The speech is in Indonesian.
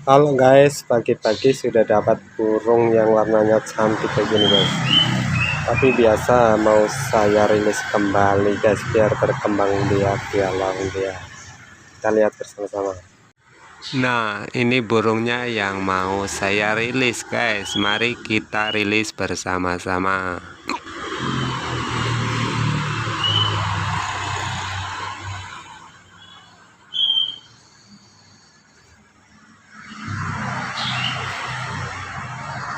Halo guys, pagi-pagi sudah dapat burung yang warnanya cantik kayak gini guys. Tapi biasa mau saya rilis kembali guys, biar berkembang biak bialang dia. Kita lihat bersama-sama. Nah, ini burungnya yang mau saya rilis guys. Mari kita rilis bersama-sama.